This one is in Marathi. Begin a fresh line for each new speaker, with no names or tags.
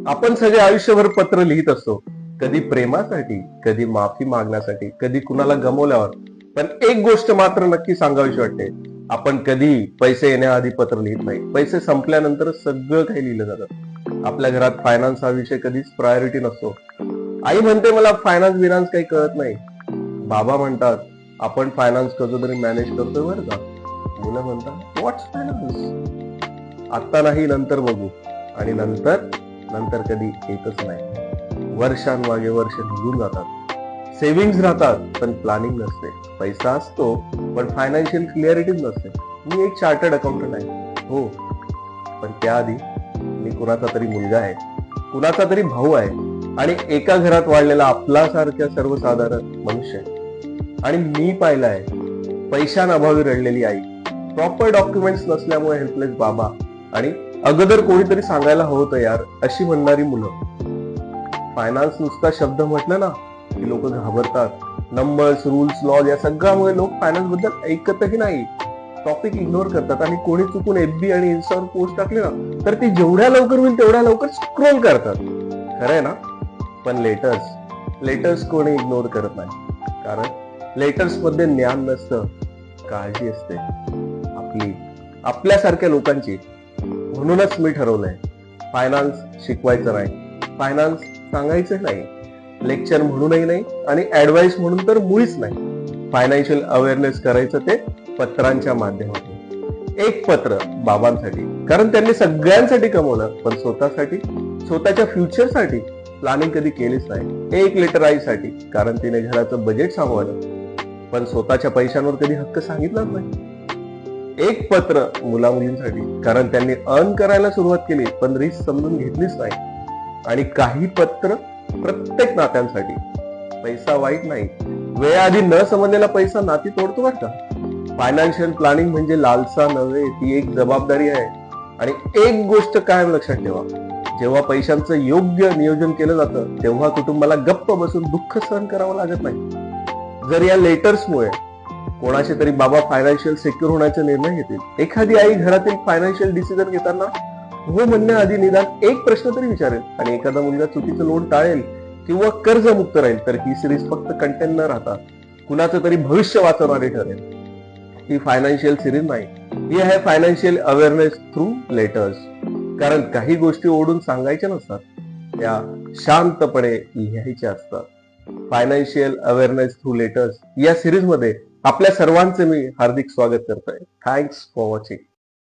आपण सगळे आयुष्यभर पत्र लिहित असतो, कधी प्रेमासाठी, कधी माफी मागण्यासाठी, कधी कुणाला गमावल्यावर. पण एक गोष्ट मात्र नक्की सांगावीशी वाटते, आपण कधी पैसे येण्याआधी पत्र लिहित नाही. पैसे संपल्यानंतर सगळं काही लिहिलं जातं. आपल्या घरात फायनान्स हा विषय कधीच प्रायोरिटी नसतो. आई म्हणते मला फायनान्स बिनान्स काही कळत नाही. बाबा म्हणतात आपण फायनान्स कसं तरी मॅनेज करतोय बरं का. मुलं म्हणतात व्हॉट्स फायनान्स, आता नाही नंतर बघू. आणि नंतर नंतर कधी येतच नाही. वर्षांमागे वर्ष निघून जातात. सेव्हिंग्ज राहतात पण प्लॅनिंग नसते. पैसा असतो पण फायनान्शियल क्लिअरिटीच नसते. मी एक चार्टर्ड अकाउंटंट आहे, हो, पण त्याआधी मी कुणाचा तरी मुलगा आहे, कुणाचा तरी भाऊ आहे, आणि एका घरात वाढलेला आपल्यासारख्या सर्वसाधारण मनुष्य आहे. आणि मी पाहिलाय पैशांअभावी रडलेली आई, प्रॉपर डॉक्युमेंट्स नसल्यामुळे हेल्पलेस बाबा, आणि अगोदर कोणीतरी सांगायला हवं होतं यार अशी म्हणणारी मुलं. फायनान्स नुसता शब्द म्हटलं ना की लोक घाबरतात. नंबर्स, रूल्स, लॉज या सगळ्यामुळे लोक फायनान्स बद्दल ऐकतही नाही, टॉपिक इग्नोर करतात. आणि कोणी चुकून एफबी आणि इन्स्टावर पोस्ट टाकली ना तर ती जेवढ्या लवकर होईल तेवढ्या लवकर स्क्रोल करतात. खरंय ना. पण लेटर्स कोणी इग्नोर करत नाही, कारण लेटर्स मध्ये ज्ञान नसतं, काळजी असते आपल्यासारख्या लोकांची. म्हणूनच मी ठरवलंय फायनान्स शिकवायचं नाही, फायनान्स सांगायचं नाही, लेक्चर म्हणूनही नाही, आणि ऍडवाइस म्हणून तर मुळीच नाही. फायनान्शियल अवेअरनेस करायचं ते पत्रांच्या माध्यमातून. एक पत्र बाबांसाठी, कारण त्यांनी सगळ्यांसाठी कमवलं, पण स्वतःसाठी, स्वतःच्या फ्युचरसाठी प्लॅनिंग कधी केलीच नाही. एक लेटर आईसाठी, कारण तिने घराचं बजेट सांभाळलं पण स्वतःच्या पैशांवर कधी हक्क सांगितलाच नाही. एक पत्र मुला मुलींसाठी, कारण त्यांनी अर्न करायला सुरुवात केली पण रिस्क समजून घेतलीच नाही. आणि काही पत्र प्रत्येक नात्यांसाठी. पैसा वाईट नाही, वेळेआधी न समजलेला पैसा नाती तोडतो बरं का. फायनान्शियल प्लॅनिंग म्हणजे लालसा नव्हे, ती एक जबाबदारी आहे. आणि एक गोष्ट कायम लक्षात ठेवा, जेव्हा पैशांचं योग्य नियोजन केलं जातं तेव्हा कुटुंबाला गप्प बसून दुःख सहन करावं लागत नाही. जर या लेटर्समुळे कोणाचे तरी बाबा फायनान्शियल सिक्युअर होण्याचे निर्णय घेतील, एखादी आई घरातील फायनान्शियल डिसिजन घेताना हो म्हणण्याआधी निदान एक प्रश्न तरी विचारेल, आणि एखादा मुलगा चुकीचं लोन टाळेल किंवा कर्जमुक्त राहील, तर ही सिरीज फक्त कंटेंट न राहता कुणाचं तरी भविष्य वाचवणारी ठरेल. ही फायनान्शियल सिरीज नाही, ही आहे फायनान्शियल अवेअरनेस थ्रू लेटर्स. कारण काही गोष्टी ओढून सांगायच्या नसतात, त्या शांतपणे लिहायच्या असतात. फायनान्शियल अवेअरनेस थ्रू लेटर्स या सिरीज मध्ये आपल्या सर्वांचे मी हार्दिक स्वागत करतोय. Thanks for watching.